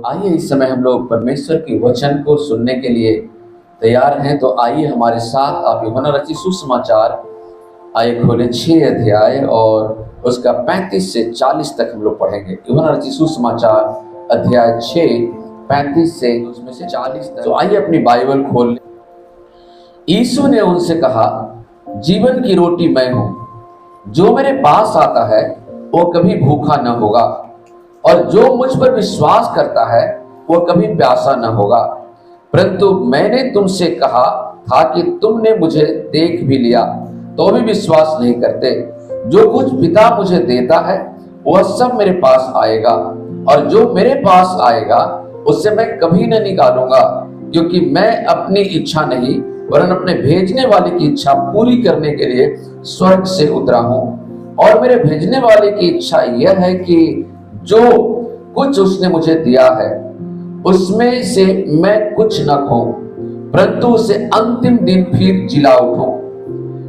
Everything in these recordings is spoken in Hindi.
आइए इस समय हम लोग परमेश्वर की वचन को सुनने के लिए तैयार हैं। तो आइए हमारे साथ आप यूहन्ना रचित सुसमाचार आइए खोले 6 अध्याय और उसका 35 से 40 तक हम लोग पढ़ेंगे। यूहन्ना रचित सुसमाचार अध्याय 6 35 से उसमें से 40 तक। तो आइए अपनी बाइबल खोल लें। यीशु ने उनसे कहा, जीवन की रोटी मैं हूं, जो मेरे पास आता है वो कभी भूखा न होगा और जो मुझ पर विश्वास करता है वो कभी प्यासा न होगा। परंतु मैंने तुमसे कहा था कि तुमने मुझे देख भी लिया तो भी विश्वास नहीं करते। जो कुछ पिता मुझे देता है वह सब मेरे पास आएगा और जो मेरे पास आएगा उससे मैं कभी न निकालूंगा, क्योंकि मैं अपनी इच्छा नहीं वरन अपने भेजने वाले की इच्छा पूरी करने के लिए स्वर्ग से उतरा हूं। और मेरे भेजने वाले की इच्छा यह है कि जो कुछ उसने मुझे दिया है उसमें से मैं कुछ न खोऊं, परंतु उसे अंतिम दिन फिर जिला उठूं।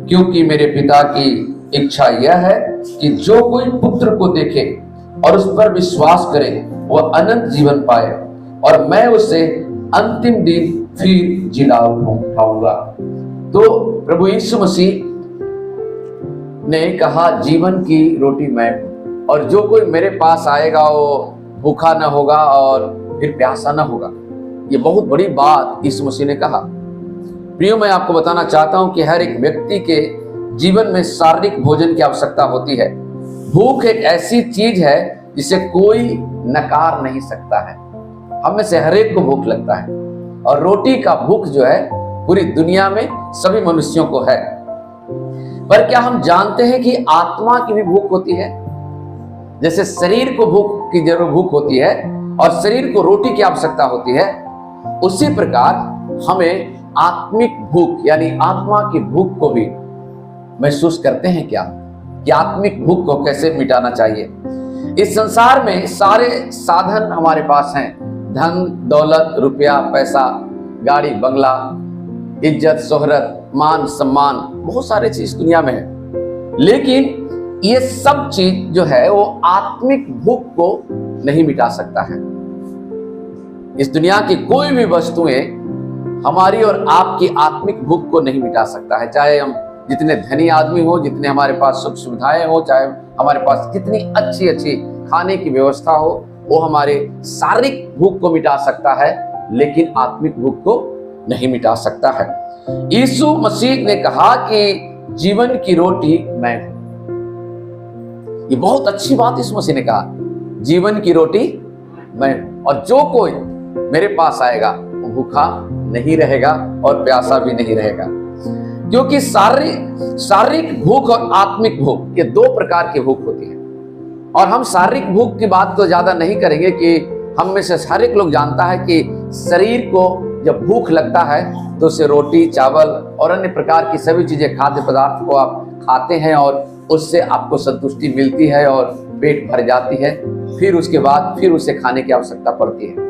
क्योंकि मेरे पिता की इच्छा यह है कि जो कोई पुत्र को देखे और उस पर विश्वास करे वह अनंत जीवन पाए, और मैं उसे अंतिम दिन फिर जिला उठाऊंगा। तो प्रभु यीशु मसीह ने कहा, जीवन की रोटी मैं हूं, और जो कोई मेरे पास आएगा वो भूखा न होगा और फिर प्यासा न होगा। ये बहुत बड़ी बात यीशु मसीह ने कहा। प्रियो, मैं आपको बताना चाहता हूं कि हर एक व्यक्ति के जीवन में शारीरिक भोजन की आवश्यकता होती है। भूख एक ऐसी चीज है जिसे कोई नकार नहीं सकता है। हम में से हर एक को भूख लगता है, और रोटी का भूख जो है पूरी दुनिया में सभी मनुष्यों को है। पर क्या हम जानते हैं कि आत्मा की भी भूख होती है? जैसे शरीर को भूख की जरूर भूख होती है और शरीर को रोटी की आवश्यकता होती है, उसी प्रकार हमें आत्मिक भूख यानी आत्मा की भूख को भी महसूस करते हैं क्या कि आत्मिक भूख को कैसे मिटाना चाहिए। इस संसार में सारे साधन हमारे पास हैं, धन दौलत, रुपया पैसा, गाड़ी बंगला, इज्जत शोहरत, मान सम्मान, बहुत सारे चीज दुनिया में है। लेकिन ये सब चीज जो है वो आत्मिक भूख को नहीं मिटा सकता है। इस दुनिया की कोई भी वस्तुएं हमारी और आपकी आत्मिक भूख को नहीं मिटा सकता है। चाहे हम जितने धनी आदमी हो, जितने हमारे पास सुख सुविधाएं हो, चाहे हमारे पास कितनी अच्छी अच्छी खाने की व्यवस्था हो, वो हमारे शारीरिक भूख को मिटा सकता है लेकिन आत्मिक भूख को नहीं मिटा सकता है। यीशु मसीह ने कहा कि जीवन की रोटी मैं हूं। ये बहुत अच्छी बात यीशु मसीह ने कहा, जीवन की रोटी मैं हूं, और जो कोई मेरे पास आएगा वो भूखा नहीं रहेगा और प्यासा भी नहीं रहेगा। क्योंकि शारीरिक भूख और आत्मिक भूख ये 2 प्रकार की भूख होती है। और हम शारीरिक भूख की बात तो ज्यादा नहीं करेंगे कि हम में से हर एक लोग जानता है कि शरीर को जब भूख लगता है तो उसे रोटी चावल और अन्य प्रकार की सभी चीजें, खाद्य पदार्थ को आप खाते हैं और उससे आपको संतुष्टि मिलती है और पेट भर जाती है। फिर उसके बाद फिर उसे खाने की आवश्यकता पड़ती है।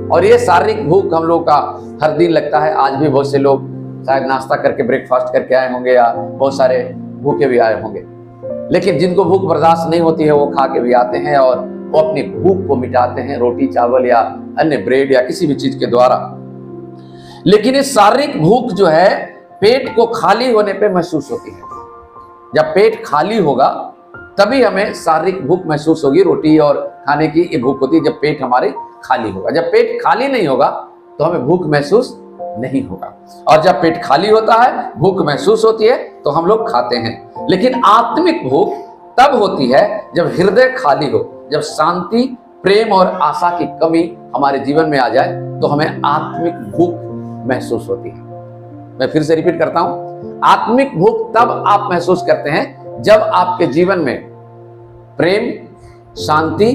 और ये शारीरिक भूख हम लोग का हर दिन लगता है। आज भी बहुत से लोग शायद नाश्ता करके ब्रेकफास्ट करके आए होंगे या बहुत सारे भूखे भी आए होंगे, लेकिन जिनको भूख बर्दाश्त नहीं होती है वो खा के भी आते हैं और वो अपनी भूख को मिटाते हैं रोटी चावल या अन्य ब्रेड या किसी भी चीज के द्वारा। लेकिन ये शारीरिक भूख जो है पेट को खाली होने पे महसूस होती है। जब पेट खाली होगा तभी हमें शारीरिक भूख महसूस होगी। रोटी और खाने की ये भूख होती है जब पेट हमारे खाली होगा। जब पेट खाली नहीं होगा तो हमें भूख महसूस नहीं होगा, और जब पेट खाली होता है भूख महसूस होती है तो हम लोग खाते हैं। लेकिन आत्मिक भूख तब होती है जब हृदय खाली हो, जब शांति प्रेम और आशा की कमी हमारे जीवन में आ जाए तो हमें आत्मिक भूख महसूस होती है। मैं फिर से रिपीट करता हूं, आत्मिक भूख तब आप महसूस करते हैं जब आपके जीवन में प्रेम शांति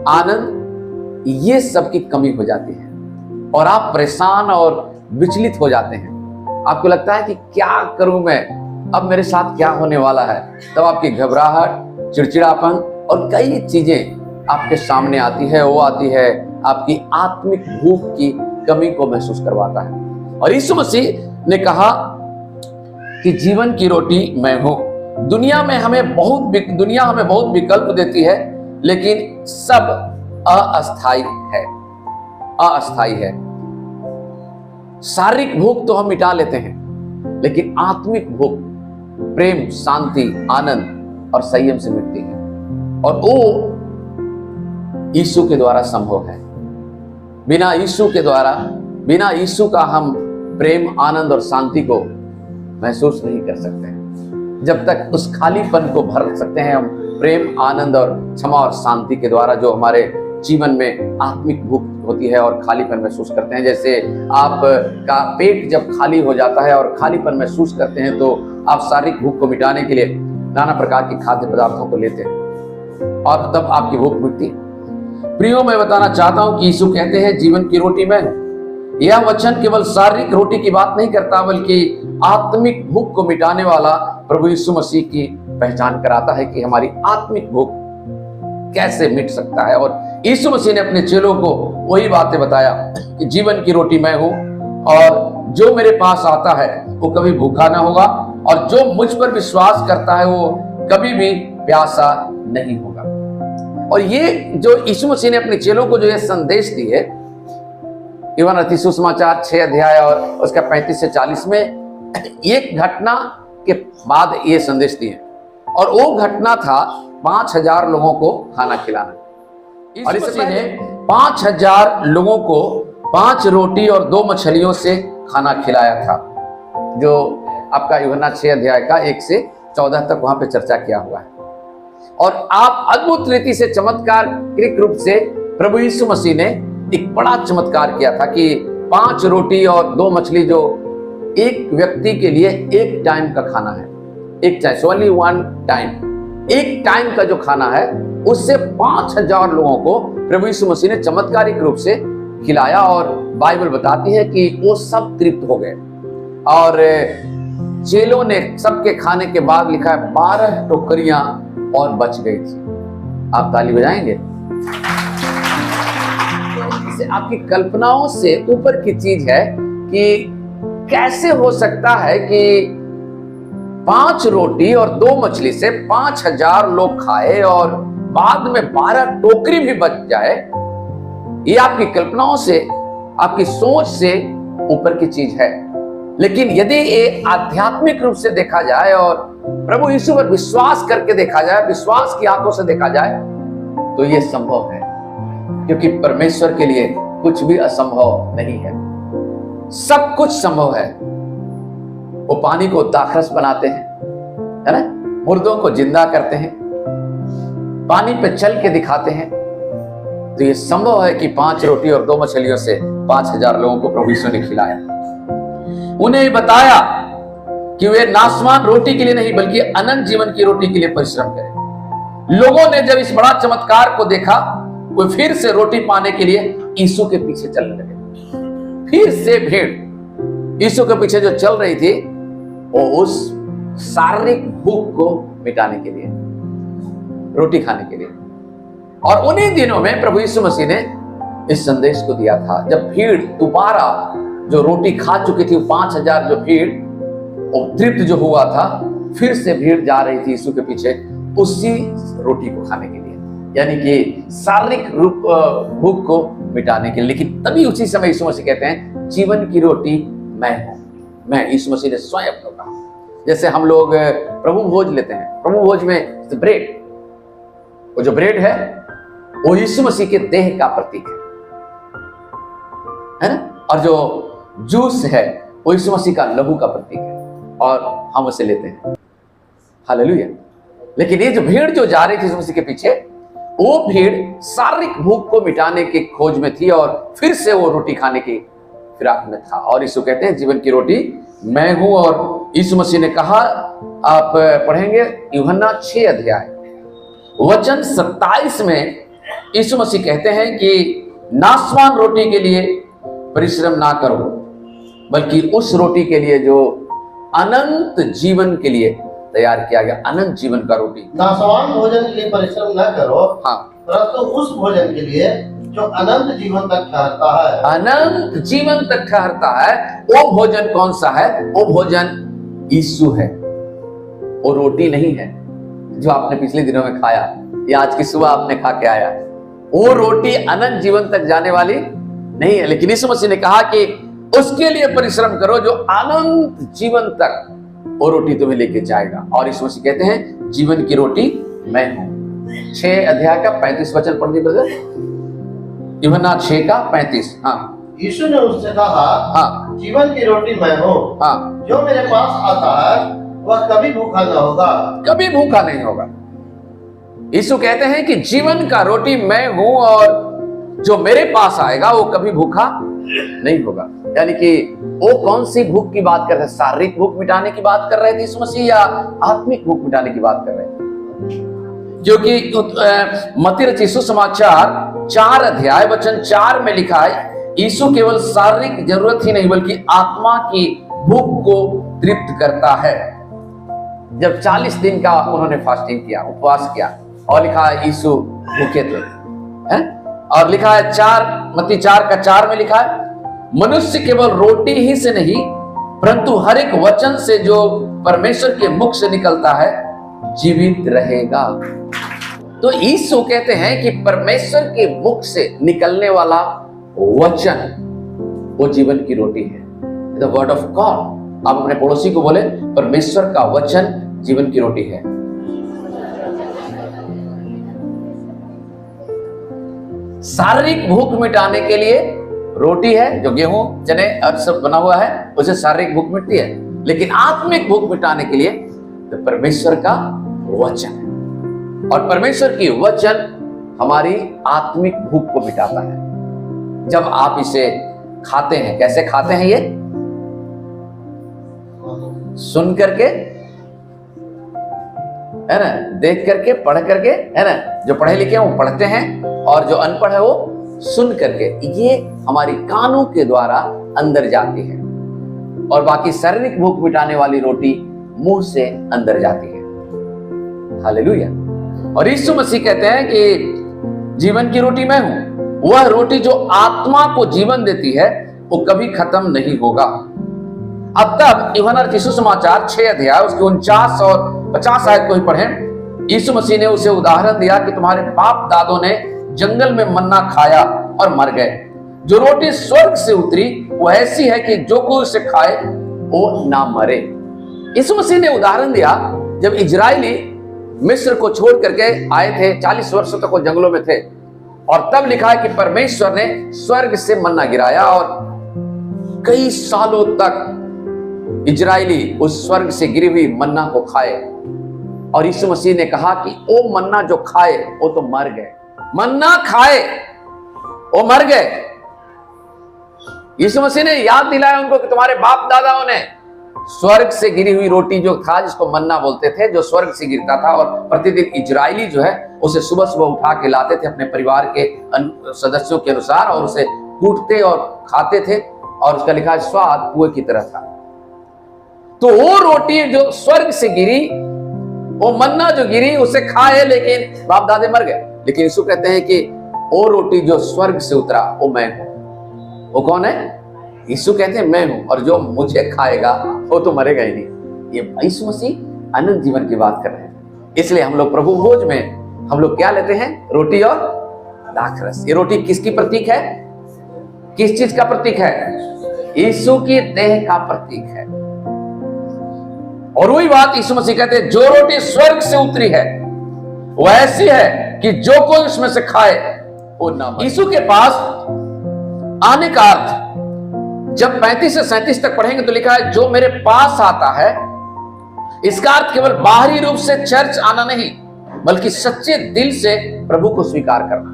आनंद ये सब की कमी हो जाती है और आप परेशान और विचलित हो जाते हैं। आपको लगता है कि क्या करूं मैं, अब मेरे साथ क्या होने वाला है। तब आपकी घबराहट, चिड़चिड़ापन और कई चीजें आपके सामने आती है। वो आती है आपकी आत्मिक भूख की कमी को महसूस करवाता है। और यीशु मसीह ने कहा कि जीवन की रोटी मैं हूं। दुनिया हमें बहुत विकल्प देती है, लेकिन सब अस्थायी है। अस्थायी है। शारीरिक भूख तो हम मिटा लेते हैं, लेकिन आत्मिक भूख प्रेम, शांति, आनंद और संयम से मिटती है, और वो यीशु के द्वारा संभव है। बिना यीशु के द्वारा, बिना यीशु का हम प्रेम, आनंद और शांति को महसूस नहीं कर सकते हैं। जब तक उस खालीपन को भर सकते हैं हम प्रेम, आनंद और क्षमा और शांति के द्वारा, जो हमारे जीवन में आत्मिक भूख होती है और खालीपन महसूस करते हैं। जैसे आप का पेट जब खाली हो जाता है और खालीपन महसूस करते हैं, तो आप शारीरिक भूख को मिटाने के लिए नाना प्रकार के खाद्य पदार्थों को लेते हैं और तब आपकी भूख मिटती है। प्रियो, मैं बताना चाहता हूं कि यीशु कहते हैं जीवन की रोटी मैं हूं। यह वचन केवल शारीरिक रोटी की बात नहीं करता, बल्कि आत्मिक भूख को मिटाने वाला प्रभु यीशु मसीह की पहचान कराता है कि हमारी आत्मिक भूख कैसे मिट सकता है। और यीशु मसीह ने अपने चेलों को वही बातें बताया कि जीवन की रोटी मैं हूं, और जो मेरे पास आता है वो कभी भूखा ना होगा, और जो मुझ पर विश्वास करता है वो कभी भी प्यासा नहीं होगा। और ये जो यीशु मसीह ने अपने चेलों को जो ये संदेश दी है, यूहन्ना रचित सुसमाचार 6 अध्याय और उसका 35 से 40 में, एक घटना के बाद ये संदेश दिए, और वो घटना था 5000 लोगों को खाना खिलाना। और इससे पहले 5000 लोगों को 5 रोटी और 2 मछलियों से खाना खिलाया था, जो आपका यूहन्ना 6 अध्याय का 1 से 14 तक वहां पे चर्चा किया हुआ है। और आप अद्भुत रीति से, चमत्कारिक रूप से प्रभु यीशु मसीह ने एक बड़ा चमत्कार किया था कि 5 रोटी और 2 मछली, जो एक व्यक्ति के लिए एक टाइम का खाना है, एक टाइम, ओनली 1 टाइम, एक टाइम का जो खाना है, उससे 5000 लोगों को प्रभु यीशु मसीह ने चमत्कारिक रूप से खिलाया। और बाइबल बताती है कि वो सब तृप्त हो गए, और चेलों ने सबके खाने के बाद लिखा है 12 टोकरियां और बच गई थी। आप ताली बजाएंगे? इसे आपकी कल्पनाओं से ऊपर की चीज है कि कैसे हो सकता है कि 5 रोटी और 2 मछली से 5000 लोग खाए और बाद में 12 टोकरी भी बच जाए। ये आपकी कल्पनाओं से, आपकी सोच से ऊपर की चीज है। लेकिन यदि ये आध्यात्मिक रूप से देखा जाए और प्रभु यीशु पर विश्वास करके देखा जाए, विश्वास की आंखों से देखा जाए, तो ये संभव है, क्योंकि परमेश्वर के लिए कुछ भी असंभव नहीं है, सब कुछ संभव है। वो पानी को दाखरस बनाते हैं, है ना, मुर्दों को जिंदा करते हैं, पानी पे चल के दिखाते हैं। तो ये संभव है कि 5 रोटी और 2 मछलियों से 5000 लोगों को प्रभु यीशु ने खिलाया। उन्हें बताया कि वे नाशवान रोटी के लिए नहीं, बल्कि अनंत जीवन की रोटी के लिए परिश्रम करें। लोगों ने जब इस बड़ा चमत्कार को देखा, वो फिर से रोटी पाने के लिए यीशु के पीछे चलने लगे। फिर से भीड़ यीशु के पीछे जो चल रही थी, वो उस शारीरिक भूख को मिटाने के लिए, रोटी खाने के लिए। और उन्हीं दिनों में प्रभु यीशु मसीह ने इस संदेश को दिया था, जब भीड़ दोबारा जो रोटी खा चुकी थी, 5000 जो भीड़, वो तृप्त जो हुआ था, फिर से भीड़ जा रही थी यीशु के पीछे उसी रोटी को खाने के लिए, यानी कि शारीरिक रूप भूख को मिटाने के लिए। लेकिन तभी उसी समय यीशु मसीह कहते हैं, जीवन की रोटी मैं हूं। मैं, यीशु मसीह ने स्वयं कहा। जैसे हम लोग प्रभु भोज लेते हैं, प्रभु भोज में ब्रेड, वो जो ब्रेड है वो यीशु मसीह के देह का प्रतीक है ना, और जो जूस है वो यीशु मसीह का लहू का प्रतीक है, और हम उसे लेते हैं। हालेलुया। लेकिन ये जो भीड़ जो जा रही थी यीशु मसीह के पीछे, वो भीड़ शारीरिक भूख को मिटाने की खोज में थी, और फिर से वो रोटी खाने की फिराक में था। और यीशु कहते हैं, जीवन की रोटी मैं हूं। और यीशु मसीह ने कहा, आप पढ़ेंगे यूहन्ना 6 अध्याय वचन 27 में, यीशु मसीह कहते हैं कि नाशवान रोटी के लिए परिश्रम ना करो, बल्कि उस रोटी के लिए जो अनंत जीवन के लिए तैयार किया गया, अनंत जीवन का रोटी। नाशवान भोजन के लिए परिश्रम न करो, हाँ, परंतु उस भोजन के लिए जो अनंत जीवन तक ठहरता है। अनंत जीवन तक ठहरता है। वो भोजन कौन सा है? वो भोजन यीशु है। वो रोटी नहीं है जो आपने पिछले दिनों में खाया या आज की सुबह आपने खा के आया। वो रोटी अनंत जीवन तक जाने वाली नहीं है, लेकिन यीशु मसीह ने कहा कि उसके लिए परिश्रम करो जो अनंत जीवन तक वो रोटी तुम्हें लेके जाएगा। और यीशु मसीह कहते हैं जीवन की रोटी मैं हूं। 6 अध्याय का 35 वचन पढ़िए ब्रदर, यूहन्ना 6 का 35। हाँ यीशु ने उससे कहा, हाँ जीवन की रोटी मैं हूँ, हाँ, जो मेरे पास आता है वह कभी भूखा न होगा। कभी भूखा नहीं होगा। यीशु कहते हैं कि जीवन का रोटी मैं हूं और जो मेरे पास आएगा वो कभी भूखा नहीं होगा। यानी कि वो कौन सी भूख की बात कर रहे हैं? शारीरिक भूख मिटाने की बात कर रहे थे यीशु मसीह या आत्मिक भूख मिटाने की बात कर रहे थे? क्योंकि मत्ती रचित सुसमाचार 4 अध्याय वचन 4 में लिखा है यीशु केवल शारीरिक जरूरत ही नहीं बल्कि आत्मा की भूख को तृप्त करता है। जब 40 दिन का उन्होंने फास्टिंग किया, उपवास किया, और लिखा है यीशु भूखे थे, हैं? और लिखा है मत्ती 4 का 4 में लिखा है मनुष्य केवल रोटी ही से नहीं परंतु हर एक वचन से जो परमेश्वर के मुख से निकलता है जीवित रहेगा। तो यीशु कहते हैं कि परमेश्वर के मुख से निकलने वाला वचन वो जीवन की रोटी है, द वर्ड ऑफ गॉड। आप अपने पड़ोसी को बोले परमेश्वर का वचन जीवन की रोटी है। शारीरिक भूख मिटाने के लिए रोटी है जो गेहूं चने और सब बना हुआ है, उसे शारीरिक भूख मिटती है। लेकिन आत्मिक भूख मिटाने के लिए तो परमेश्वर का वचन है, और परमेश्वर की वचन हमारी आत्मिक भूख को मिटाता है। जब आप इसे खाते हैं, कैसे खाते हैं? ये सुन करके, है ना, देख करके, पढ़ करके, है ना। जो पढ़े लिखे हैं वो पढ़ते हैं और जो अनपढ़ है वो सुन करके। ये हमारी कानों के द्वारा अंदर जाती है, और बाकी शारीरिक भूख मिटाने वाली रोटी मुंह से अंदर जाती है। हालेलुया। और यीशु मसीह कहते हैं कि जीवन की रोटी मैं हूं। वह रोटी जो आत्मा को जीवन देती है वो कभी खत्म नहीं होगा। अब तक यूहन्ना रचित सुसमाचार 6 अध्याय उसके 49 और 50 आयत को ही पढ़ें। यीशु मसीह ने उसे उदाहरण दिया कि तुम्हारे बाप दादों ने जंगल में मन्ना खाया और मर गए। जो रोटी स्वर्ग से उतरी वो ऐसी है कि जो कोई उसे खाए वो ना मरे। यीशु मसीह ने उदाहरण दिया जब इजरायली मिस्र को छोड़ करके आए थे, 40 वर्षों तक वो जंगलों में थे, और तब लिखा है कि परमेश्वर ने स्वर्ग से मन्ना गिराया और कई सालों तक इजरायली उस स्वर्ग से गिरी हुई मन्ना को खाए। और यीशु मसीह ने कहा कि वो मन्ना जो खाए वो तो मर गए, मन्ना खाए वो मर गए। यीशु मसीह ने याद दिलाया उनको कि तुम्हारे बाप दादाओं ने स्वर्ग से गिरी हुई रोटी जो था, जिसको मन्ना बोलते थे, जो स्वर्ग से गिरता था, और प्रतिदिन इजरायली जो है उसे सुबह सुबह उठा के लाते थे अपने परिवार के सदस्यों के अनुसार, और उसे कूटते और खाते थे, और उसका लिखा स्वाद कुएं की तरह था। तो वो रोटी जो स्वर्ग से गिरी, वो मन्ना जो गिरी, उसे खाए, लेकिन बाप दादे मर गए। लेकिन यीशु कहते हैं कि वो रोटी जो स्वर्ग से उतरा वो मैं हूं। वो कौन है? यीशु कहते हैं मैं हूं, और जो मुझे खाएगा वो तो मरेगा ही नहीं। ये यीशु मसीह अनंत जीवन की बात कर रहे हैं। इसलिए हम लोग प्रभु भोज में हम लोग क्या लेते हैं? रोटी और दाखरस। ये रोटी किसकी प्रतीक है? किस चीज का प्रतीक है? यीशु की देह का प्रतीक है। और वही बात यीशु मसीह कहते हैं जो रोटी स्वर्ग से उतरी है वो ऐसी है कि जो कोई उसमें से खाए वो ना मरे। यीशु के पास आने का अर्थ जब 35 से 37 तक पढ़ेंगे तो लिखा है जो मेरे पास आता है। इसका अर्थ केवल बाहरी रूप से चर्च आना नहीं, बल्कि सच्चे दिल से प्रभु को स्वीकार करना।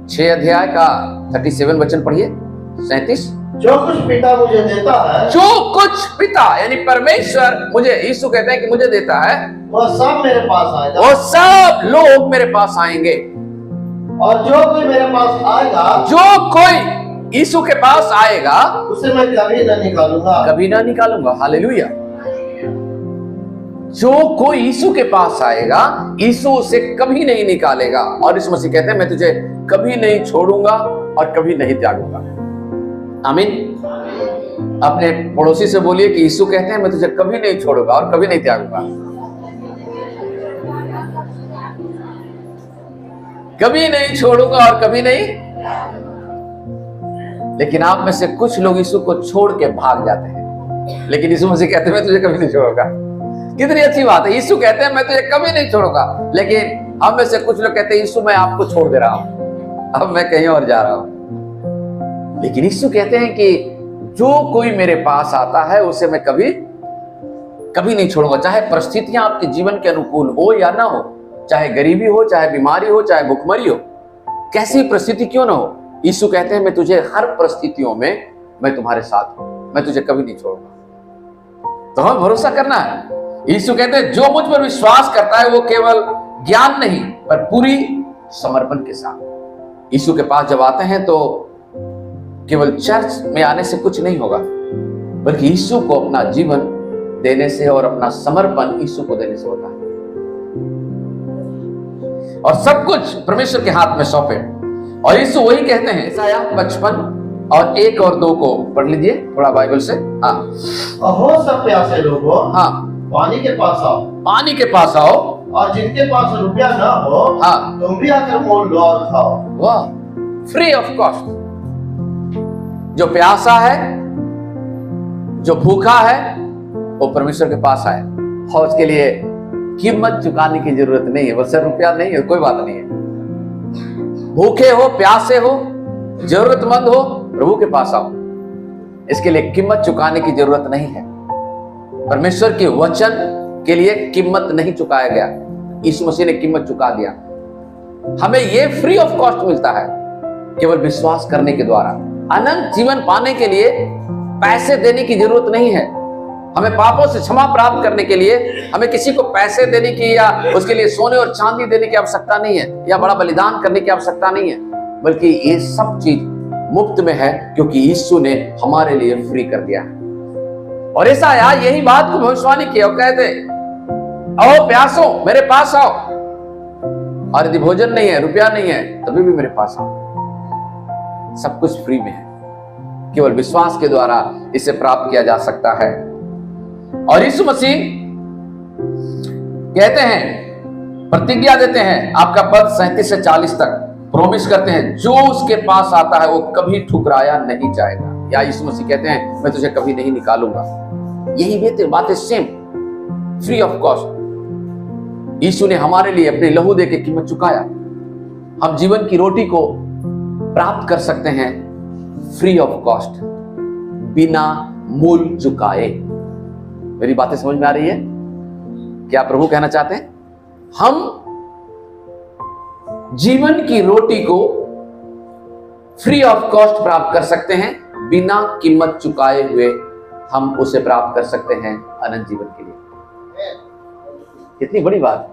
6 अध्याय का 37 वचन पढ़िए, 37। जो कुछ पिता मुझे देता है, जो कुछ पिता यानी परमेश्वर मुझे, यीशु कहते हैं कि मुझे देता है, वह सब मेरे पास आएगा, वो सब लोग मेरे पास आएंगे। और जो कोई मेरे पास आएगा, जो कोई यीशु के पास आएगा उसे मैं कभी न निकालूंगा, कभी ना निकालूंगा। हालेलुया। जो कोई यीशु के पास आएगा यीशु उसे कभी नहीं निकालेगा। और यीशु मसीह कहते हैं मैं तुझे कभी नहीं छोड़ूंगा और कभी नहीं त्यागूंगा। आमीन। अपने पड़ोसी से बोलिए कि यीशु कहते हैं मैं तुझे कभी नहीं छोड़ूंगा और कभी नहीं त्यागूंगा। कभी नहीं छोड़ूंगा और कभी नहीं। लेकिन आप में से कुछ लोग यीशु को छोड़ के भाग जाते हैं, लेकिन यीशु मसीह कहते हैं मैं तुझे कभी नहीं छोड़ूंगा। कितनी अच्छी बात है, यीशु कहते हैं मैं तुझे कभी नहीं छोड़ूंगा। लेकिन हम में से कुछ लोग कहते हैं यीशु मैं आपको छोड़ दे रहा हूं, अब मैं कहीं और जा रहा हूं। लेकिन यीशु कहते हैं कि जो कोई मेरे पास आता है उसे मैं कभी कभी नहीं छोड़ूंगा, चाहे परिस्थितियां आपके जीवन के अनुकूल हो या ना हो, चाहे गरीबी हो, चाहे बीमारी हो, चाहे भुखमरी हो, कैसी परिस्थिति क्यों ना हो। यीशु कहते हैं मैं तुझे हर परिस्थितियों में मैं तुम्हारे साथ हूं, मैं तुझे कभी नहीं छोड़ूंगा। तो हमें भरोसा करना है। यीशु कहते हैं जो मुझ पर विश्वास करता है वो केवल ज्ञान नहीं पर पूरी समर्पण के साथ। यीशु के पास जब आते हैं तो केवल चर्च में आने से कुछ नहीं होगा, बल्कि यीशु को अपना जीवन देने से और अपना समर्पण यीशु को देने से होता है। और सब कुछ परमेश्वर के हाथ में सौंपे। और यीशु वही कहते हैं, ईसाया 55 और 1 और 2 को पढ़ लीजिए थोड़ा बाइबल से। हाँ, हो सब प्यासे लोगों, हाँ, पानी के पास आओ, पानी के पास आओ, और जिनके पास रुपया ना हो, हाँ, तुम भी आकर मोल लो और खाओ। वाह, फ्री ऑफ कॉस्ट। जो प्यासा है, जो भूखा है, वो परमेश्वर के पास आए और उसके लिए कीमत चुकाने की जरूरत नहीं है, बस रुपया नहीं है, कोई बात नहीं है। भूखे हो, प्यासे हो, जरूरतमंद हो, प्रभु के पास आओ। इसके लिए कीमत चुकाने की जरूरत नहीं है। परमेश्वर के वचन के लिए कीमत नहीं चुकाया गया, यीशु मसीह ने कीमत चुका दिया। हमें यह फ्री ऑफ कॉस्ट मिलता है केवल विश्वास करने के द्वारा। अनंत जीवन पाने के लिए पैसे देने की जरूरत नहीं है। हमें पापों से क्षमा प्राप्त करने के लिए हमें किसी को पैसे देने की या उसके लिए सोने और चांदी देने की आवश्यकता नहीं है, या बड़ा बलिदान करने की आवश्यकता नहीं है, बल्कि ये सब चीज मुफ्त में है क्योंकि यीशु ने हमारे लिए फ्री कर दिया है। और ऐसा यार यही बात को भविष्यवाणी किया और कहते आओ प्यासो मेरे पास आओ, और यदि भोजन नहीं है, रुपया नहीं है, तभी भी मेरे पास आओ। सब कुछ फ्री में है, केवल विश्वास के द्वारा इसे प्राप्त किया जा सकता है। और यीशु मसीह कहते हैं, प्रतिज्ञा देते हैं, आपका पद 37 से 40 तक प्रॉमिस करते हैं, जो उसके पास आता है वो कभी ठुकराया नहीं जाएगा। या यीशु मसीह कहते हैं मैं तुझे कभी नहीं निकालूंगा। यही बातें सेम, फ्री ऑफ कॉस्ट। यीशु ने हमारे लिए अपने लहू दे के कीमत चुकाया। हम जीवन की रोटी को प्राप्त कर सकते हैं फ्री ऑफ कॉस्ट, बिना मूल चुकाए। मेरी बातें समझ में आ रही है? क्या प्रभु कहना चाहते हैं? हम जीवन की रोटी को फ्री ऑफ कॉस्ट प्राप्त कर सकते हैं, बिना कीमत चुकाए हुए हम उसे प्राप्त कर सकते हैं अनंत जीवन के लिए। कितनी बड़ी बात।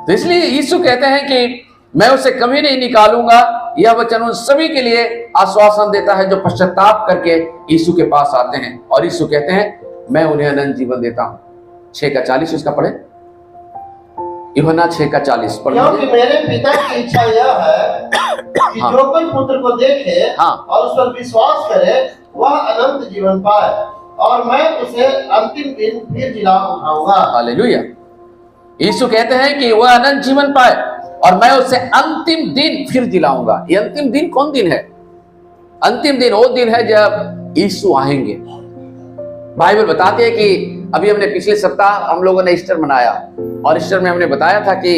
तो इसलिए यीशु कहते हैं कि मैं उसे कभी नहीं निकालूंगा। यह वचन उन सभी के लिए आश्वासन देता है जो पश्चाताप करके यीशु के पास आते हैं। और यीशु कहते हैं मैं उन्हें अनंत जीवन देता हूं। 6:40 इसका पढ़े, यूहन्ना 6:40 पढ़े। क्योंकि मेरे पिता की इच्छा यह है कि हाँ, जो कोई पुत्र को देखे हाँ, और उस पर विश्वास करे वह अनंत जीवन पाए, और मैं उसे अंतिम दिन फिर जिला उठाऊंगा। हालेलुया। यीशु कहते हैं कि वह अनंत जीवन पाए और मैं उसे अंतिम दिन फिर दिलाऊंगा। ये अंतिम दिन कौन दिन है? अंतिम दिन वो दिन है जब यीशु आएंगे। बाइबल बताती है कि अभी हमने पिछले सप्ताह हम लोगों ने ईस्टर मनाया, और ईस्टर में हमने बताया था कि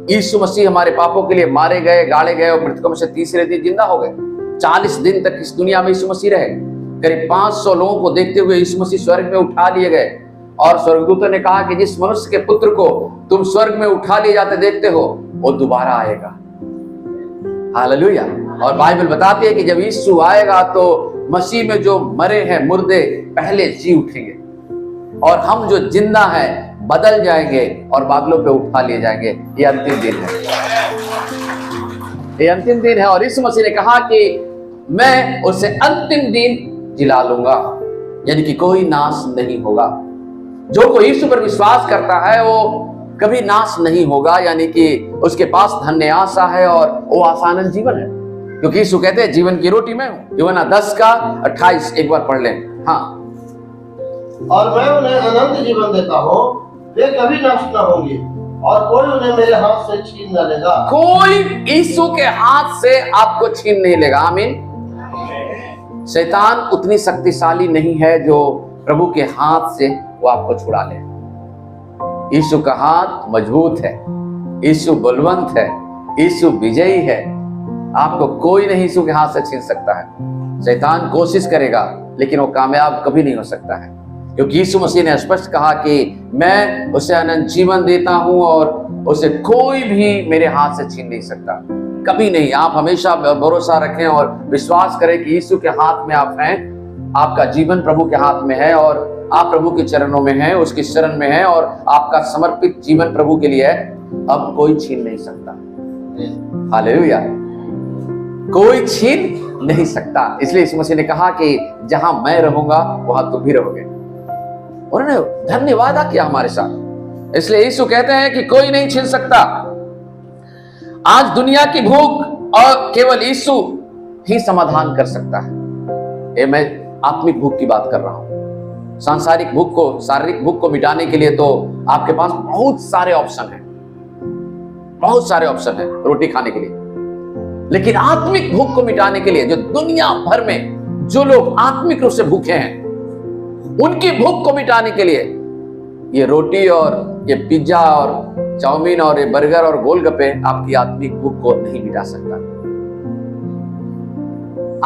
यीशु मसीह हमारे पापों के लिए मारे गए, गाड़े गए और मृतकों में से तीसरे दिन जिंदा हो गए। 40 दिन तक इस दुनिया में यीशु मसीह रहे। करीब 500 लोगों को देखते हुए यीशु मसीह स्वर्ग में उठा लिए गए, और स्वर्गदूतों ने कहा कि जिस मनुष्य के पुत्र को तुम स्वर्ग में उठा लिए जाते देखते हो वो दोबारा आएगा। हालेलुया। और बाइबल बताती है कि जब यीशु आएगा तो मसीह में जो मरे हैं मुर्दे पहले जी उठेंगे, और हम जो जिंदा हैं बदल जाएंगे और बादलों पे उठा लिए जाएंगे। ये अंतिम दिन है, ये अंतिम दिन है। और यीशु मसीह ने कहा कि मैं उसे अंतिम दिन जिला लूंगा, यानी कि कोई नाश नहीं होगा। जो कोई यीशु पर विश्वास करता है वो कभी नाश नहीं होगा, यानी कि उसके पास धन्य आशा है और वो आसानंद जीवन है, क्योंकि यीशु कहते हैं जीवन की रोटी मैं हूं। यूहन्ना 10:28 एक बार पढ़ लें। हाँ, और मैं उन्हें अनंत जीवन देता हूँ, वे कभी नष्ट न होंगे और कोई उन्हें मेरे हाथ से छीन न लेगा। कोई यीशु के हाथ से आपको छीन नहीं लेगा। आमीन। शैतान उतनी शक्तिशाली नहीं है जो प्रभु के हाथ से वो आपको छुड़ा ले। यीशु का हाथ मजबूत है, यीशु बलवंत है, यीशु विजयी है। आपको कोई नहीं यीशु के हाथ से छीन सकता है। शैतान कोशिश करेगा लेकिन वो कामयाब कभी नहीं हो सकता है, क्योंकि यीशु मसीह ने स्पष्ट कहा कि मैं उसे अनंत जीवन देता हूं और उसे कोई भी मेरे हाथ से छीन नहीं सकता, कभी नहीं। आप हमेशा भरोसा रखें और विश्वास करें कि यीशु के हाथ में आप हैं। आपका जीवन प्रभु के हाथ में है और आप प्रभु के चरणों में हैं, उसकी शरण में हैं और आपका समर्पित जीवन प्रभु के लिए है। अब कोई छीन नहीं सकता। हालेलुया। कोई छीन नहीं सकता। इसलिए यीशु मसीह ने कहा कि जहां मैं रहूंगा वहां तुम भी रहोगे। उन्होंने धन्यवाद किया हमारे साथ। इसलिए यीशु कहते हैं कि कोई नहीं छीन सकता। आज दुनिया की भूख और केवल यीशु ही समाधान कर सकता है। ये मैं आत्मिक भूख की बात कर रहा हूं। सांसारिक भूख को, शारीरिक भूख को मिटाने के लिए तो आपके पास बहुत सारे ऑप्शन हैं, बहुत सारे ऑप्शन हैं रोटी खाने के लिए। लेकिन आत्मिक भूख को मिटाने के लिए जो दुनिया भर में जो लोग आत्मिक रूप से भूखे हैं, उनकी भूख को मिटाने के लिए ये रोटी और ये पिज्जा और चाउमीन और ये बर्गर और गोलगप्पे आपकी आत्मिक भूख को नहीं मिटा सकता।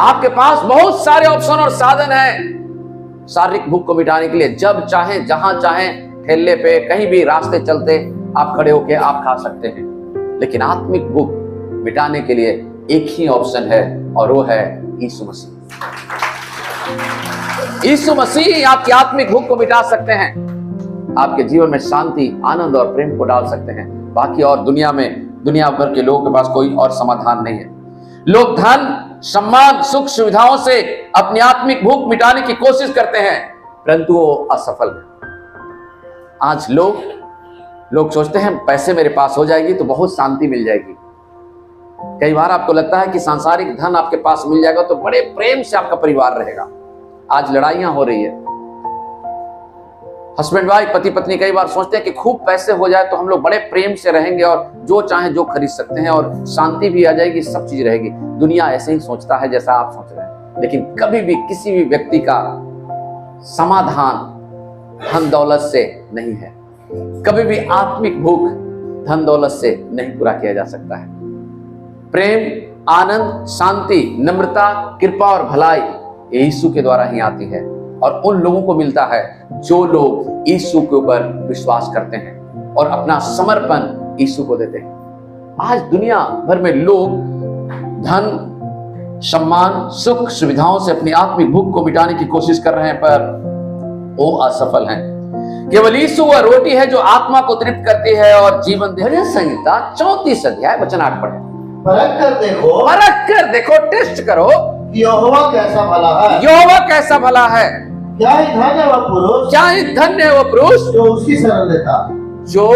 आपके पास बहुत सारे ऑप्शन और साधन हैं शारीरिक भूख को मिटाने के लिए। जब चाहें, जहां चाहें, ठेले पे, कहीं भी रास्ते चलते आप खड़े होकर आप खा सकते हैं। लेकिन आत्मिक भूख मिटाने के लिए एक ही ऑप्शन है और वो है यीशु मसीह। यीशु मसीह आपकी आत्मिक भूख को मिटा सकते हैं, आपके जीवन में शांति, आनंद और प्रेम को डाल सकते हैं। बाकी और दुनिया भर के लोगों के पास कोई और समाधान नहीं है। लोग धन, सम्मान, सुख सुविधाओं से अपनी आत्मिक भूख मिटाने की कोशिश करते हैं, परंतु वो असफल है। आज लोग सोचते हैं पैसे मेरे पास हो जाएगी तो बहुत शांति मिल जाएगी। कई बार आपको लगता है कि सांसारिक धन आपके पास मिल जाएगा तो बड़े प्रेम से आपका परिवार रहेगा। आज लड़ाइयां हो रही है। हस्बैंड वाइफ, पति पत्नी कई बार सोचते हैं कि खूब पैसे हो जाए तो हम लोग बड़े प्रेम से रहेंगे और जो चाहे जो खरीद सकते हैं और शांति भी आ जाएगी, सब चीज रहेगी। दुनिया ऐसे ही सोचता है जैसा आप सोच रहे हैं, लेकिन कभी भी किसी भी व्यक्ति का समाधान धन दौलत से नहीं है। कभी भी आत्मिक भूख धन दौलत से नहीं पूरा किया जा सकता है। प्रेम, आनंद, शांति, नम्रता, कृपा और भलाई यीशु के द्वारा ही आती है और उन लोगों को मिलता है जो लोग यीशु के ऊपर विश्वास करते हैं और अपना समर्पण यीशु को देते हैं। आज दुनिया भर में लोग धन, सम्मान, सुख सुविधाओं से अपनी आत्मिक भूख को मिटाने की कोशिश कर रहे हैं, पर वो असफल हैं। केवल यीशु वह रोटी है जो आत्मा को तृप्त करती है और जीवन देती है। भजन संहिता 34 अध्याय वचन 8 पढ़े। परख कर देखो, टेस्ट करो यहोवा कैसा भला है। यहोवा कैसा भला है। क्या ही धन्य है वह पुरुष जो उसकी शरण लेता, जो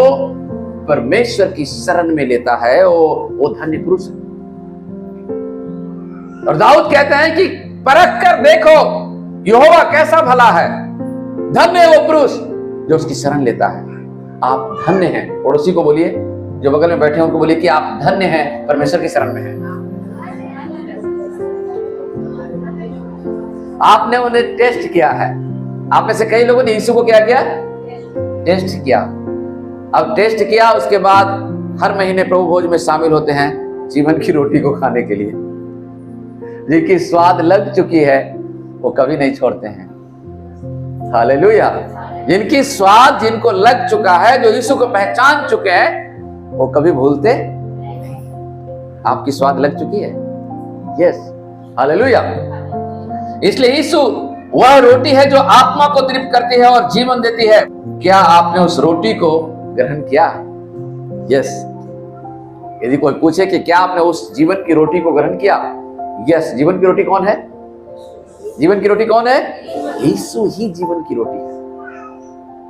परमेश्वर की शरण में लेता है, वो धन्य पुरुष है। और दाऊद कहते हैं कि परख कर देखो यहोवा कैसा भला है, धन्य है वो पुरुष जो उसकी शरण लेता है। आप धन्य हैं। पड़ोसी को बोलिए, जो बगल में बैठे हैं उनको बोलिए कि आप धन्य हैं, परमेश्वर की शरण में हैं। आपने उन्हें टेस्ट किया है। आप में से कई लोगों ने यीशु को क्या किया? टेस्ट किया। अब टेस्ट किया, उसके बाद हर महीने प्रभु भोज में शामिल होते हैं जीवन की रोटी को खाने के लिए। जिनकी स्वाद लग चुकी है वो कभी नहीं छोड़ते हैं। हालेलुया। जिनकी स्वाद जिनको लग चुका है, जो यीशु को पहचान चुके हैं, वो कभी भूलते नहीं। आपकी स्वाद लग चुकी है? Yes, hallelujah. इसलिए यीशु वह रोटी है जो आत्मा को तृप्त करती है और जीवन देती है। क्या आपने उस रोटी को ग्रहण किया? यस। यदि कोई पूछे कि क्या आपने उस जीवन की रोटी को ग्रहण किया? यस। जीवन की रोटी कौन है? जीवन की रोटी कौन है? यीशु ही जीवन की रोटी है।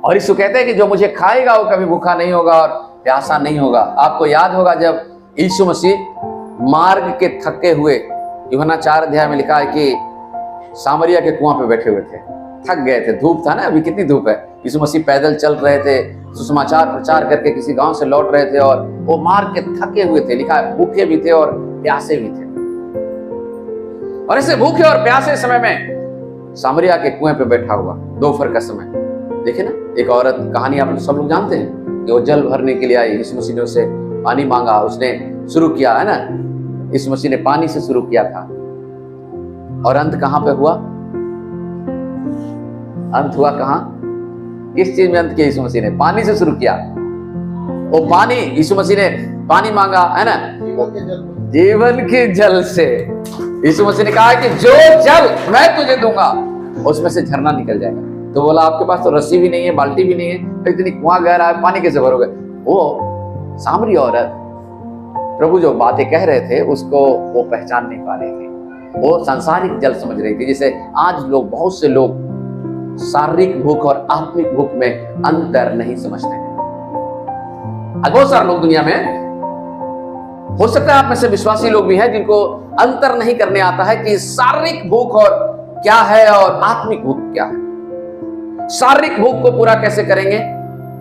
और यीशु कहते हैं कि जो मुझे खाएगा वो कभी भूखा नहीं होगा और प्यासा नहीं होगा। आपको याद होगा जब यीशु मसीह मार्ग के थके हुए, यूहन्ना 4 अध्याय में लिखा है कि सामरिया के कुआं पे बैठे हुए थे। थक गए थे, धूप था ना, अभी कितनी धूप है। यीशु मसीह पैदल चल रहे थे, सुसमाचार प्रचार करके किसी गांव से लौट रहे थे और वो मार के थके हुए थे, लिखा है भूखे भी थे और प्यासे भी थे। और ऐसे भूखे और प्यासे समय में सामरिया के कुएं पे बैठा हुआ, दोपहर का समय, देखे ना, एक औरत, कहानी आप सब लोग जानते हैं कि वो जल भरने के लिए आई, यीशु मसीह ने उससे पानी मांगा, उसने शुरू किया, है ना, यीशु मसीह ने पानी से शुरू किया था। और अंत कहां पे हुआ? अंत हुआ कहां? किस चीज में अंत किया यीशु मसीह ने? पानी से शुरू किया। वो पानी, यीशु मसीह ने पानी मांगा, है ना, जीवन के जल से। यीशु मसीह ने कहा कि जो जल मैं तुझे दूंगा उसमें से झरना निकल जाएगा। तो बोला आपके पास तो रस्सी भी नहीं है, बाल्टी भी नहीं है, तो इतनी कुआं गहरा है, पानी कैसे भरोगे? वो सामरी औरत प्रभु जो बातें कह रहे थे उसको वो पहचान नहीं पा रही थी। वो सांसारिक जल समझ रही थी। जैसे आज लोग, बहुत से लोग शारीरिक भूख और आत्मिक भूख में अंतर नहीं समझते हैं। बहुत सारे लोग दुनिया में, हो सकता है आप में से विश्वासी लोग भी हैं जिनको अंतर नहीं करने आता है कि शारीरिक भूख और क्या है और आत्मिक भूख क्या है। शारीरिक भूख को पूरा कैसे करेंगे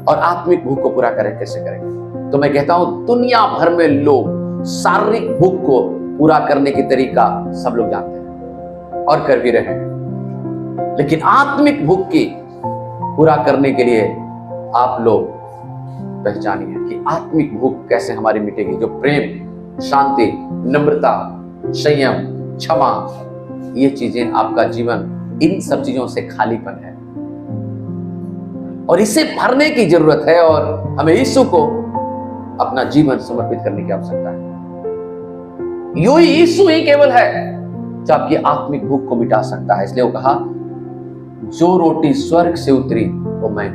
और आत्मिक भूख को पूरा कैसे करेंगे? तो मैं कहता हूं दुनिया भर में लोग शारीरिक भूख को पूरा करने की तरीका सब लोग जानते हैं और कर भी रहे हैं, लेकिन आत्मिक भूख की पूरा करने के लिए आप लोग पहचानिए कि आत्मिक भूख कैसे हमारी मिटेगी। जो प्रेम, शांति, नम्रता, संयम, क्षमा, ये चीजें, आपका जीवन इन सब चीजों से खालीपन है और इसे भरने की जरूरत है और हमें यीशु को अपना जीवन समर्पित करने की आवश्यकता है। यो ही यीशु ही केवल है जो आपकी आत्मिक भूख को मिटा सकता है। इसलिए वो कहा, जो रोटी स्वर्ग से उतरी वो मैं।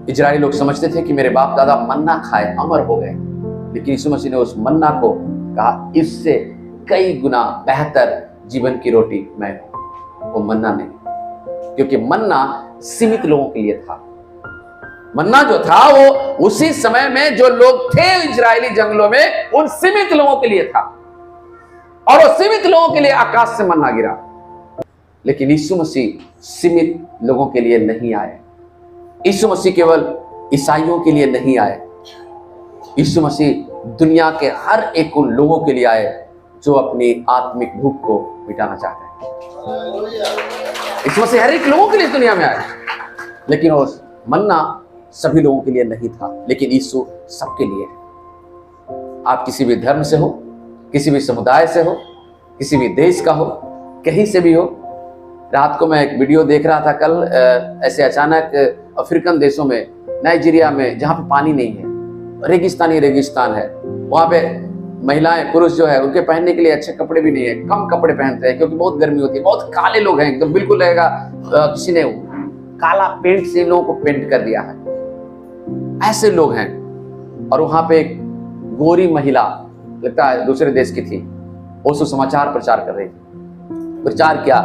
इजरायली लोग समझते थे कि मेरे बाप दादा मन्ना खाए अमर हो गए, लेकिन यीशु मसीह ने उस मन्ना को कहा, इससे कई गुना बेहतर जीवन की रोटी मैं हूं। वो मन्ना नहीं, क्योंकि मन्ना सीमित लोगों के लिए था। मन्ना जो था वो उसी समय में जो लोग थे इजरायली जंगलों में, उन सीमित लोगों के लिए था और वो सीमित लोगों के लिए आकाश से मन्ना गिरा। लेकिन यीशु मसीह सीमित लोगों के लिए नहीं आए। यीशु मसीह केवल ईसाइयों के लिए नहीं आए। यीशु मसीह दुनिया के हर एक उन लोगों के लिए आए जो अपनी आत्मिक भूख को मिटाना चाहते हैं। यीशु मसीह हर एक लोगों के लिए दुनिया में आए, लेकिन वो मन्ना सभी लोगों के लिए नहीं था, लेकिन यीशु सबके लिए है। आप किसी भी धर्म से हो, किसी भी समुदाय से हो, किसी भी देश का हो, कहीं से भी हो। रात को मैं एक वीडियो देख रहा था कल, ऐसे अचानक अफ्रीकन देशों में, नाइजीरिया में, जहाँ पे पानी नहीं है, रेगिस्तान है, वहाँ पे महिलाएं, पुरुष जो है, उनके पहनने के लिए अच्छे कपड़े भी नहीं है, कम कपड़े पहनते हैं क्योंकि बहुत गर्मी होती है। बहुत काले लोग हैं, एकदम बिल्कुल लगेगा किसी ने काला पेंट से इन लोगों को पेंट कर दिया है, ऐसे लोग हैं। और वहाँ पे एक गोरी महिला, लगता है दूसरे देश की थी, वो सुसमाचार प्रचार कर रही थी। प्रचार किया,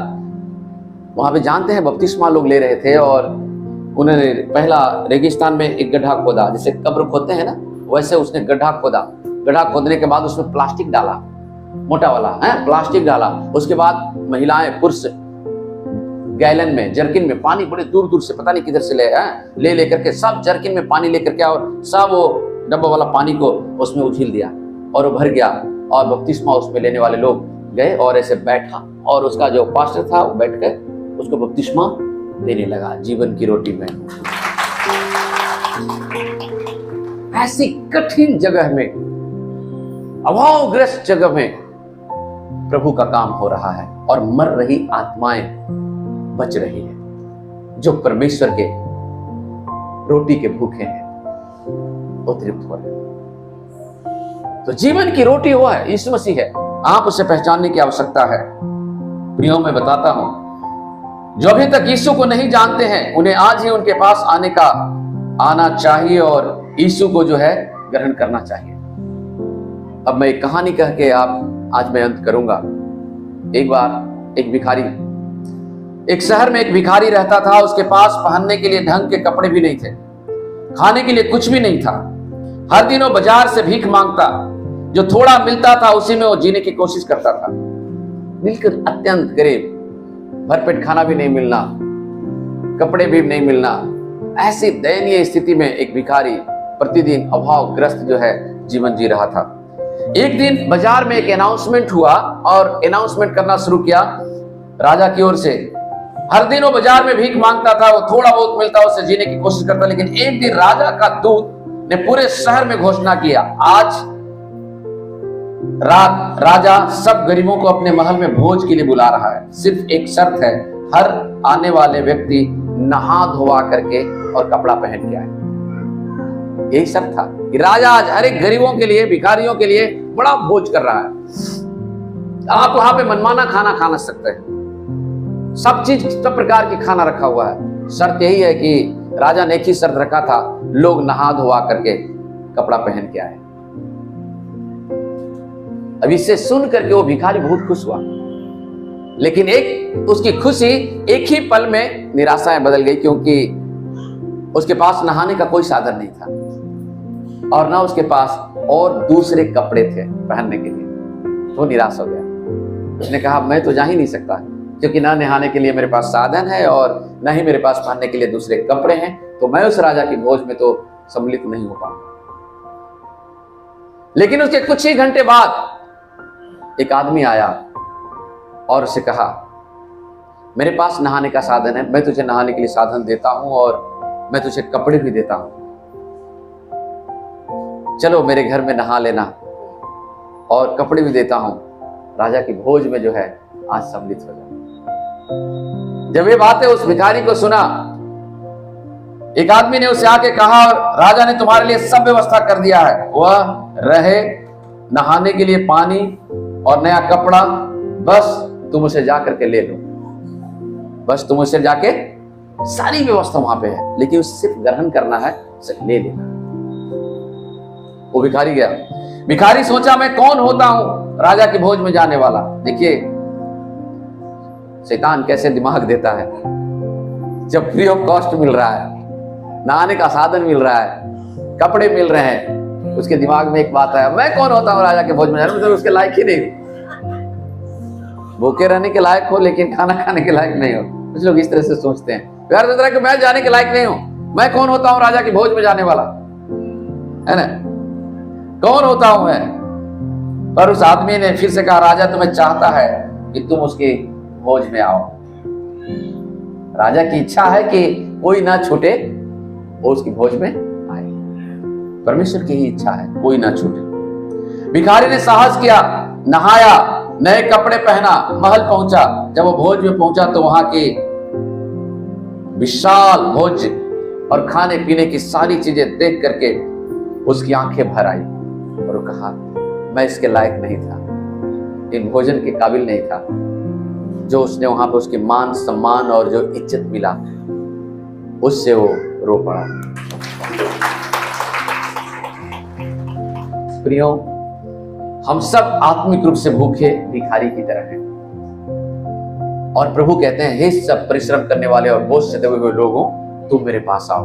वहां पे जानते हैं बपतिस्मा लोग ले रहे थे और उन्होंने पहला रेगिस्तान में एक गड्ढा खोदा, जैसे कब्र खोदते हैं ना, वैसे उसने गड्ढा खोदा। गड्ढा खोदने के बाद उसमें प्लास्टिक डाला, मोटा वाला है, प्लास्टिक डाला। उसके बाद महिलाएं, पुरुष गैलन में, जर्किन में पानी बड़े दूर दूर से पता नहीं किधर से ले करके सब जर्किन में पानी लेकर के और सब वो डब्बा वाला पानी को उसमें उछील दिया और वो भर गया। और बपतिस्मा उसमें लेने वाले लोग गए और ऐसे बैठा और उसका जो पास्टर था वो बैठ कर उसको बपतिस्मा देने लगा, जीवन की रोटी में। ऐसी कठिन जगह में, अभावग्रस्त जगह में प्रभु का काम हो रहा है और मर रही आत्माएं बच रही है जो परमेश्वर के रोटी के भूखे हैं, वो तृप्त हो रहे हैं। तो जीवन की रोटी वो है, यीशु मसीह है। आप उसे पहचानने की आवश्यकता है। प्रियो, मैं बताता हूं, जो अभी तक यीशु को नहीं जानते हैं, उन्हें आज ही उनके पास आना चाहिए और यीशु को जो है ग्रहण करना चाहिए। अब मैं एक कहानी कह के आज मैं अंत करूंगा। एक बार एक शहर में एक भिखारी रहता था। उसके पास पहनने के लिए ढंग के कपड़े भी नहीं थे, खाने के लिए कुछ भी नहीं था। हर दिन वो बाजार से भीख मांगता, जो थोड़ा मिलता था उसी में वो जीने की कोशिश करता था। बिल्कुल अत्यंत गरीब, भरपेट खाना भी नहीं मिलना, कपड़े भी नहीं मिलना। ऐसी दयनीय स्थिति में एक भिखारी प्रतिदिन अभावग्रस्त जो है जीवन जी रहा था। एक दिन बाजार में एक अनाउंसमेंट हुआ और अनाउंसमेंट करना शुरू किया राजा की ओर से। हर दिन वो बाजार में भीख मांगता था, वो थोड़ा बहुत मिलता उससे जीने की कोशिश करता। लेकिन एक दिन राजा का दूत ने पूरे शहर में घोषणा किया, आज राजा सब गरीबों को अपने महल में भोज के लिए बुला रहा है। सिर्फ एक शर्त है, हर आने वाले व्यक्ति नहा धोवा करके और कपड़ा पहन के आए। यही शर्त था कि राजा आज हर एक गरीबों के लिए, भिखारियों के लिए बड़ा भोज कर रहा है। आप वहां पे मनमाना खाना खा सकते हैं, सब चीज सब प्रकार की खाना रखा हुआ है। शर्त यही है कि राजा ने एक ही शर्त रखा था, लोग नहा धोवा करके कपड़ा पहन के आए। अब इसे सुन करके वो भिखारी बहुत खुश हुआ, लेकिन एक उसकी खुशी एक ही पल में निराशा में बदल गई, क्योंकि उसके पास नहाने का कोई साधन नहीं था और ना उसके पास और दूसरे कपड़े थे पहनने के लिए। तो निराश हो गया। उसने कहा, मैं तो जा ही नहीं सकता, क्योंकि ना नहाने के लिए मेरे पास साधन है और ना ही मेरे पास पहनने के लिए दूसरे कपड़े हैं, तो मैं उस राजा की भोज में तो सम्मिलित नहीं हो पाऊंगा। लेकिन उसके कुछ ही घंटे बाद एक आदमी आया और उसे कहा, मेरे पास नहाने का साधन है, मैं तुझे नहाने के लिए साधन देता हूं और मैं तुझे कपड़े भी देता हूं, चलो मेरे घर में नहा लेना और कपड़े भी देता हूं, राजा की भोज में जो है आज सम्मिलित हो जाए। जब ये बातें उस भिखारी को सुना, एक आदमी ने उसे आके कहा, राजा ने तुम्हारे लिए सब व्यवस्था कर दिया है, वह रहे नहाने के लिए पानी और नया कपड़ा, बस तुम उसे जाकर के ले लो, बस तुम उसे जाके सारी व्यवस्था वहां पे है, लेकिन उसे सिर्फ ग्रहण करना है, सिर्फ ले लेना। वो भिखारी गया। भिखारी सोचा, मैं कौन होता हूं राजा की भोज में जाने वाला। देखिए शैतान कैसे दिमाग देता है। जब फ्री ऑफ कॉस्ट मिल रहा है, नहाने का साधन मिल रहा है, कपड़े मिल रहे हैं, उसके दिमाग में एक बात है, मैं कौन होता हूं राजा के भोज में जाने, मतलब उसके लायक ही नहीं। भूखे रहने के लायक हो लेकिन खाना खाने के लायक नहीं हो। कुछ लोग इस तरह से सोचते हैं, प्यार सोच रहा है कि मैं जाने के लायक नहीं हूं, मैं कौन होता हूं राजा की भोज में जाने वाला, है ना, कौन होता हूं मैं। पर उस आदमी ने फिर से कहा, राजा तुम्हें चाहता है कि तुम उसकी भोज में आओ। राजा की इच्छा है कि कोई ना छूटे, वो उसकी भोज में आए। परमेश्वर की ही इच्छा है, कोई ना छूटे। भिखारी ने साहस किया, नहाया, नए कपड़े पहना, महल पहुंचा। जब वो भोज में पहुंचा तो वहां की विशाल भोज और खाने पीने की सारी चीजें देख करके उसकी आंखें भर आई और वो कहा, मैं इसके लायक नहीं था, इन भोजन के काबिल नहीं था। जो उसने वहां पर उसके मान सम्मान और जो इज्जत मिला, उससे वो रो पड़ा। प्रियो, हम सब आत्मिक रूप से भूखे भिखारी की तरह हैं और प्रभु कहते हैं, हे सब परिश्रम करने वाले और बोझ से दबे हुए लोगों, तुम मेरे पास आओ,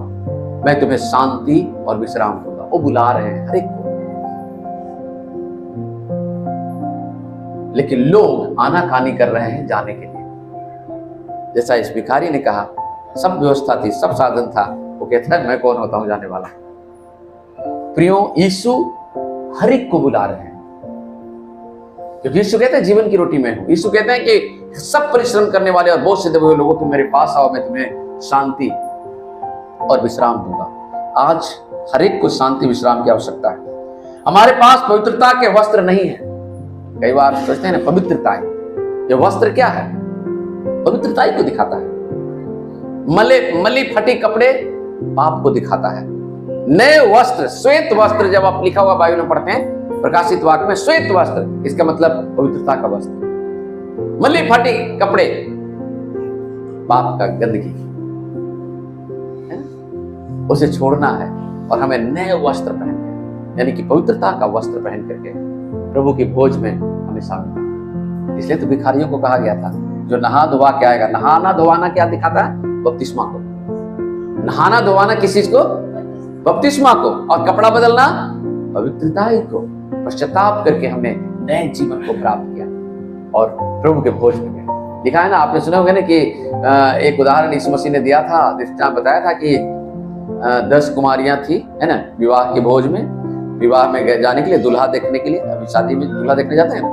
मैं तुम्हें शांति और विश्राम दूंगा। वो बुला रहे हैं हर एक को, लेकिन लोग आनाकानी कर रहे हैं जाने के लिए। जैसा इस भिखारी ने कहा, सब व्यवस्था थी, सब साधन था, वो कहता है, मैं कौन होता हूं जाने वाला। प्रियो, यीशु हर एक को बुला रहे हैं, क्योंकि यीशु कहते हैं, जीवन की रोटी मैं हूं। यीशु कहते हैं कि सब परिश्रम करने वाले और बोझ से दबे हुए लोगों, तुम मेरे पास आओ, मैं तुम्हें शांति और विश्राम दूंगा। आज हर एक को शांति विश्राम की आवश्यकता है। हमारे पास पवित्रता के वस्त्र नहीं है। कई बार सोचते हैं ना, पवित्रता है, ये वस्त्र क्या है? पवित्रता ही को दिखाता है। मली फटी कपड़े पाप को दिखाता है। नए वस्त्र, श्वेत वस्त्र, जब आप लिखा हुआ बाइबल में पढ़ते हैं प्रकाशित वाक्य में, श्वेत वस्त्र, इसका मतलब पवित्रता का वस्त्र। मली फटी कपड़े पाप का गंदगी है, उसे छोड़ना है और हमें नए वस्त्र पहन के, यानी कि पवित्रता का वस्त्र पहन करके प्रभु की भोज में हमें शामिल होना। इसलिए तो भिखारियों को कहा गया था, जो नहा धोवा के आएगा। नहाना धोवाना क्या दिखाता है? बपतिस्मा को। नहाना धोवाना किस चीज को? बपतिस्मा को। और कपड़ा बदलना पवित्रता ही को। पश्चाताप करके हमने नए जीवन को प्राप्त किया और प्रभु के भोज में गए। लिखा है ना, आपने सुना होगा ना कि एक उदाहरण यीशु मसीह ने दिया था, दृष्टांत बताया था कि 10 कुमारियां थी, है ना, विवाह के भोज में, विवाह में जाने के लिए, दुल्हा देखने के लिए। अभी शादी में दुल्हा देखने जाते हैं,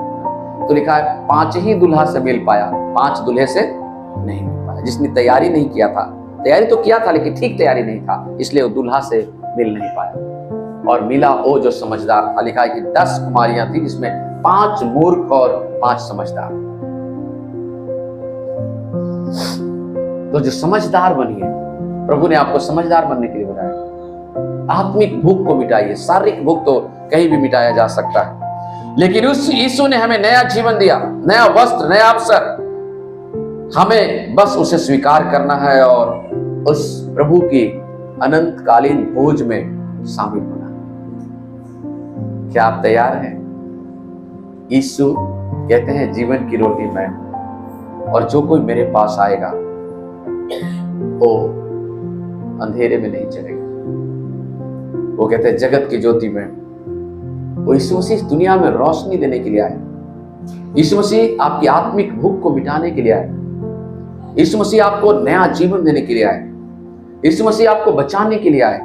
तो लिखा है 5 ही दुल्हा से मिल पाया, 5 दुल्हे से नहीं मिल पाया। जिसने तैयारी नहीं किया था, तैयारी तो किया था लेकिन ठीक तैयारी नहीं था, इसलिए वो दुल्हा से मिल नहीं पाया। और मिला वो जो समझदार था। लिखा है कि 10 कुमारियां थी जिसमें 5 मूर्ख और 5 समझदार। तो जो समझदार बनिए, प्रभु ने आपको समझदार बनने के लिए बताया। आत्मिक भूख को मिटाइए। शारीरिक भूख तो कहीं भी मिटाया जा सकता है, लेकिन उस यीशु ने हमें नया जीवन दिया, नया वस्त्र, नया अवसर। हमें बस उसे स्वीकार करना है और उस प्रभु की अनंतकालीन भोज में शामिल होना। क्या आप तैयार हैं? यीशु कहते हैं जीवन की रोटी मैं हूं, और जो कोई मेरे पास आएगा वो अंधेरे में नहीं चलेगा। वो कहते हैं जगत की ज्योति में। वो यीशु मसीह दुनिया में रोशनी देने के लिए आए। यीशु मसीह आपकी आत्मिक भूख को मिटाने के लिए आए। यीशु मसीह आपको नया जीवन देने के लिए आए। यीशु मसीह आपको बचाने के लिए आए।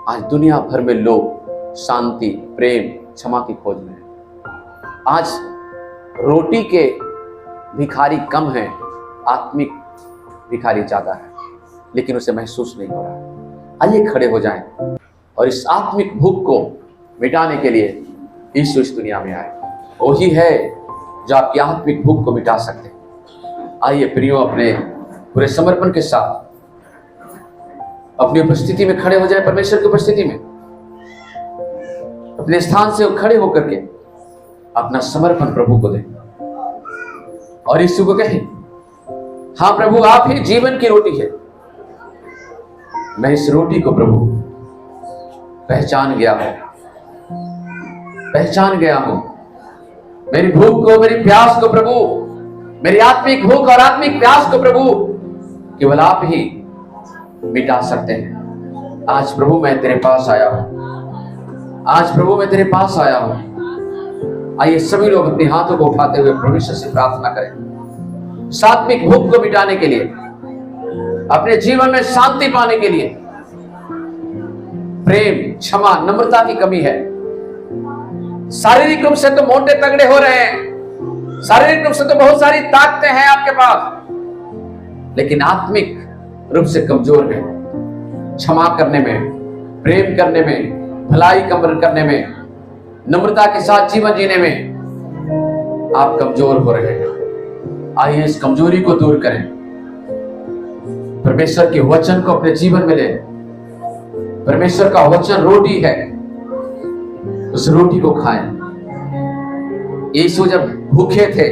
आज दुनिया भर में लोग शांति, प्रेम, क्षमा की खोज में हैं। आज रोटी के भिखारी कम हैं, आत्मिक भिखारी ज्यादा है, लेकिन उसे महसूस नहीं हो रहा है। आइए खड़े हो जाएं और इस आत्मिक भूख को मिटाने के लिए यीशु इस दुनिया में आए। वही है जो आपकी आत्मिक भूख को मिटा सकते हैं। आइए प्रियो, अपने पूरे समर्पण के साथ अपनी उपस्थिति में खड़े हो जाए, परमेश्वर की उपस्थिति में अपने स्थान से खड़े होकर के अपना समर्पण प्रभु को दें और यीशु को कहें, हाँ प्रभु, आप ही जीवन की रोटी है। मैं इस रोटी को प्रभु पहचान गया हूं, मेरी भूख को, मेरी प्यास को प्रभु, मेरी आत्मिक भूख और आत्मिक प्यास को प्रभु केवल आप ही मिटा सकते हैं। आज प्रभु मैं तेरे पास आया हूं। आज प्रभु मैं तेरे पास आया हूं। आइए सभी लोग अपने हाथों को उठाते हुए परमेश्वर से प्रार्थना करें, आत्मिक भूख को मिटाने के लिए, अपने जीवन में शांति पाने के लिए। प्रेम, क्षमा, नम्रता की कमी है। शारीरिक रूप से तो मोटे तगड़े हो रहे हैं, शारीरिक रूप से तो बहुत सारी ताकतें हैं आपके पास, लेकिन आत्मिक रूप से कमजोर है। क्षमा करने में, प्रेम करने में, भलाई करने में, नम्रता के साथ जीवन जीने में आप कमजोर हो रहे हैं। आइए इस कमजोरी को दूर करें। परमेश्वर के वचन को अपने जीवन में लें। परमेश्वर का वचन रोटी है, उस रोटी को खाएं। यीशु जब भूखे थे,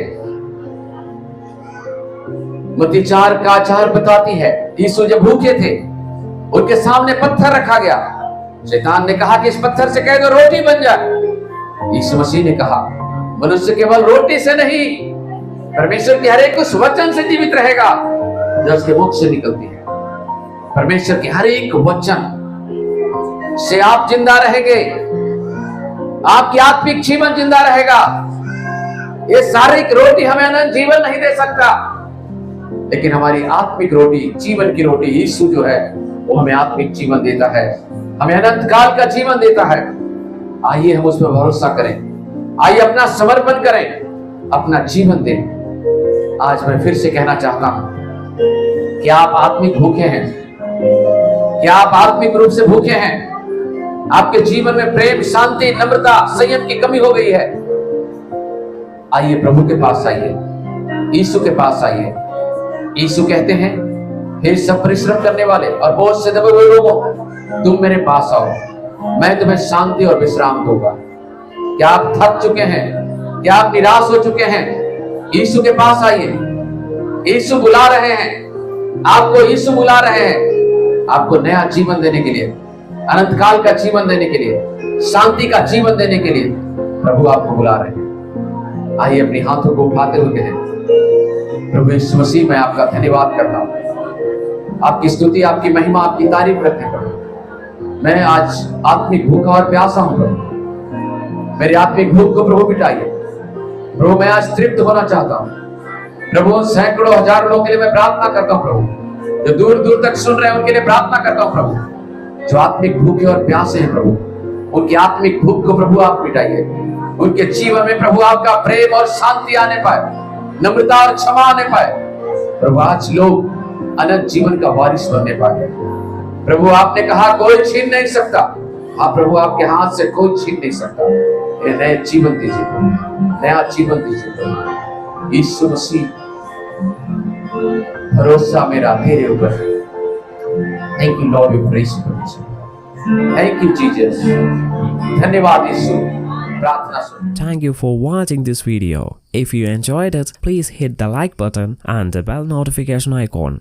मत्ती 4 का 4 बताती है, यीशु जब भूखे थे, उनके सामने पत्थर रखा गया। शैतान ने कहा कि इस पत्थर से कह दो रोटी बन जाए। यीशु मसीह ने कहा, मनुष्य केवल रोटी से नहीं, परमेश्वर के हर एक उस वचन से जीवित रहेगा जो उसके मुख से निकलती है। परमेश्वर के हर एक वचन से आप जिंदा रहेंगे, आपकी आत्मिक जीवन जिंदा रहेगा। ये शारीरिक रोटी हमें अनंत जीवन नहीं दे सकता, लेकिन हमारी आत्मिक रोटी, जीवन की रोटी यीशु जो है, वो हमें आत्मिक जीवन देता है, हमें अनंत काल का जीवन देता है। आइए हम उस पर भरोसा करें, आइए अपना समर्पण करें, अपना जीवन दें। आज मैं फिर से कहना चाहता हूं, क्या आप आत्मिक भूखे हैं? क्या आप आत्मिक रूप से भूखे हैं? आपके जीवन में प्रेम, शांति, नम्रता, संयम की कमी हो गई है? आइए प्रभु के पास आइए, यीशु के पास आइए। यीशु कहते हैं, हे सब परिश्रम करने वाले और बोझ से दबे हुए लोगों, तुम मेरे पास आओ, मैं तुम्हें शांति और विश्राम दूंगा। क्या आप थक चुके हैं? क्या आप निराश हो चुके हैं? यीशु के पास आइए। यीशु बुला रहे हैं आपको, यीशु बुला रहे हैं आपको नया जीवन देने के लिए, अनंत काल का जीवन देने के लिए, शांति का जीवन देने के लिए प्रभु आपको बुला रहे हैं। आइए अपने हाथों को उठाते हुए कहें, प्रभु यीशु मसीह, मैं आपका धन्यवाद करता हूं, आपकी स्तुति, आपकी महिमा, आपकी तारीफ करते प्रभु। मैं आज आत्मिक भूखा और प्यासा हूं प्रभु, मेरी आत्मिक भूख को प्रभु मिटाइए प्रभु। मैं आज तृप्त होना चाहता हूं प्रभु सैकड़ों हजारों लोगों के लिए मैं प्रार्थना करता हूँ प्रभु, जो दूर दूर तक सुन रहे हैं उनके लिए प्रार्थना करता हूँ प्रभु, जो आत्मिक भूखे और प्यासे हैं प्रभु, उनकी आत्मिक भूख को प्रभु आप मिटाइए। उनके जीवन में प्रभु आपका प्रेम और शांति आने पाए, नम्रता और क्षमा आने पाए प्रभु। आज लोग अनंत जीवन का वारिस बनने पाए प्रभु। आपने कहा कोई छीन नहीं सकता, हाँ प्रभु आपके हाथ से कोई छीन नहीं सकता। ये नया जीवन दीजिए प्रभु, नया जीवन दीजिए प्रभु। यीशु मसीह भरोसा मेरा तेरे ऊपर है। Thank you Lord, we praise you. Thank you Jesus, धन्यवाद यीशु। प्रार्थना सुन। Thank you for watching this video. If you enjoyed it, please hit the like button and the bell notification icon.